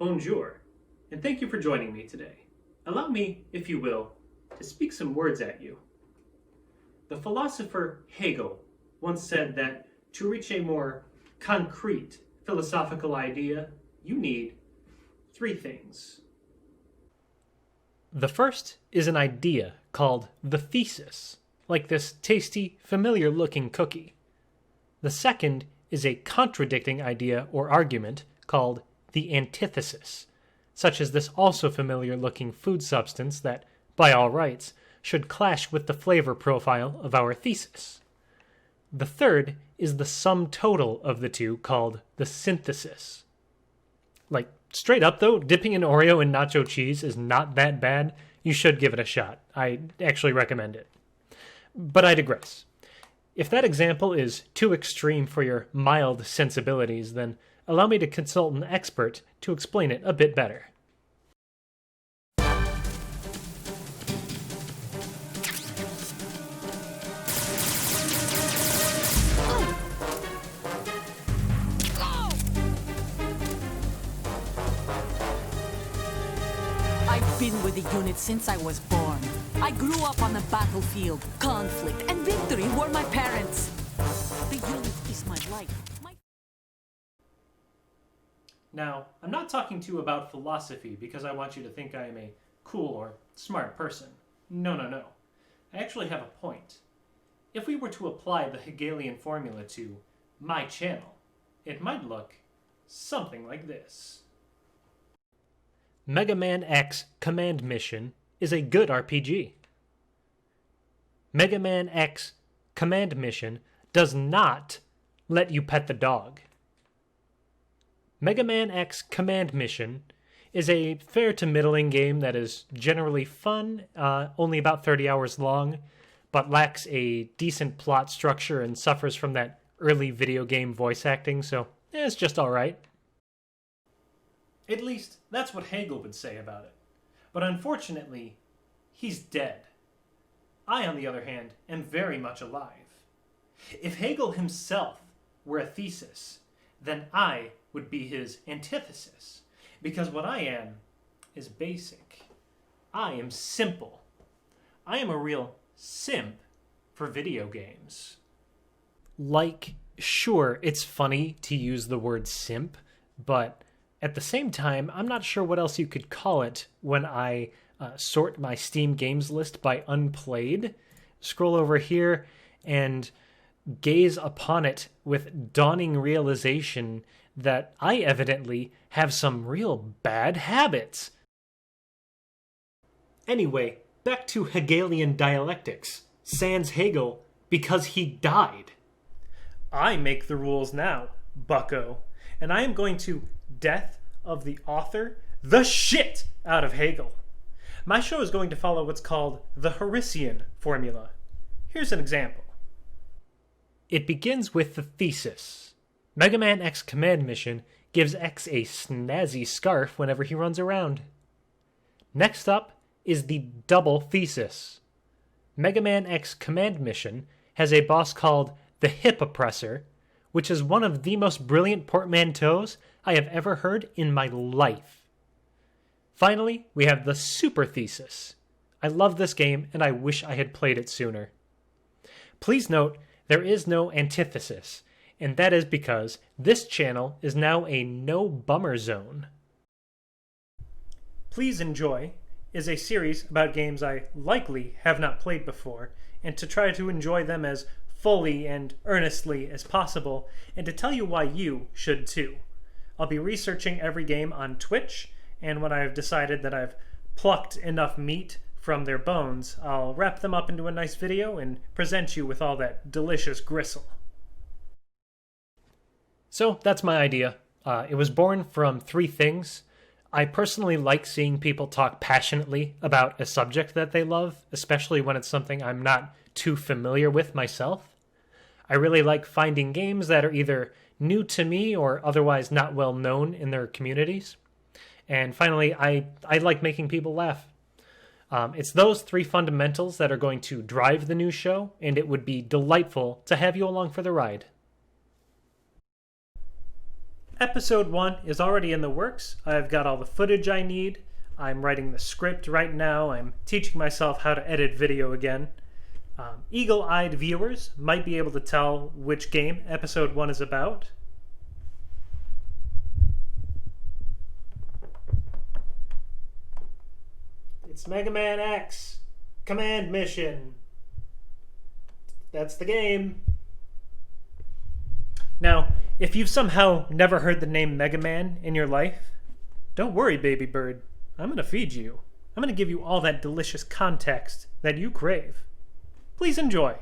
Bonjour, and thank you for joining me today. Allow me, if you will, to speak some words at you. The philosopher Hegel once said that to reach a more concrete philosophical idea, you need three things. The first is an idea called the thesis, like this tasty, familiar-looking cookie. The second is a contradicting idea or argument called the antithesis, such as this also familiar-looking food substance that, by all rights, should clash with the flavor profile of our thesis. The third is the sum total of the two called the synthesis. Like, straight up though, dipping an Oreo in nacho cheese is not that bad. You should give it a shot. I actually recommend it. But I digress. If that example is too extreme for your mild sensibilities, then allow me to consult an expert to explain it a bit better. I've been with the unit since I was born. I grew up on the battlefield. Conflict and victory were my parents. The unit is my life. Now, I'm not talking to you about philosophy because I want you to think I am a cool or smart person. No. I actually have a point. If we were to apply the Hegelian formula to my channel, it might look something like this. Mega Man X Command Mission is a good RPG. Mega Man X Command Mission does not let you pet the dog. Mega Man X Command Mission is a fair to middling game that is generally fun, only about 30 hours long, but lacks a decent plot structure and suffers from that early video game voice acting, so it's just alright. At least, that's what Hegel would say about it. But unfortunately, he's dead. I, on the other hand, am very much alive. If Hegel himself were a thesis, then I would be his antithesis, because what I am is basic. I am simple. I am a real simp for video games. Like, sure, it's funny to use the word simp, but at the same time, I'm not sure what else you could call it when I sort my Steam games list by unplayed, scroll over here, and gaze upon it with dawning realization that I evidently have some real bad habits. Anyway, back to Hegelian dialectics. Sans Hegel, because he died. I make the rules now, bucko, and I am going to death of the author the shit out of Hegel. My show is going to follow what's called the Horician formula. Here's an example. It begins with the thesis. Mega Man X Command Mission gives X a snazzy scarf whenever he runs around. Next up is the double thesis. Mega Man X Command Mission has a boss called the Hip Oppressor, which is one of the most brilliant portmanteaus I have ever heard in my life. Finally, we have the super thesis. I love this game and I wish I had played it sooner. Please note, there is no antithesis, and that is because this channel is now a no-bummer zone. Please Enjoy is a series about games I likely have not played before, and to try to enjoy them as fully and earnestly as possible, and to tell you why you should too. I'll be researching every game on Twitch, and when I've decided that I've plucked enough meat from their bones, I'll wrap them up into a nice video and present you with all that delicious gristle. So that's my idea. It was born from three things. I personally like seeing people talk passionately about a subject that they love, especially when it's something I'm not too familiar with myself. I really like finding games that are either new to me or otherwise not well known in their communities. And finally, I like making people laugh. It's those three fundamentals that are going to drive the new show, and it would be delightful to have you along for the ride. Episode 1 is already in the works. I've got all the footage I need. I'm writing the script right now. I'm teaching myself how to edit video again. Eagle-eyed viewers might be able to tell which game Episode 1 is about. It's Mega Man X. Command mission. That's the game. Now, if you've somehow never heard the name Mega Man in your life, don't worry, baby bird. I'm going to feed you. I'm going to give you all that delicious context that you crave. Please enjoy.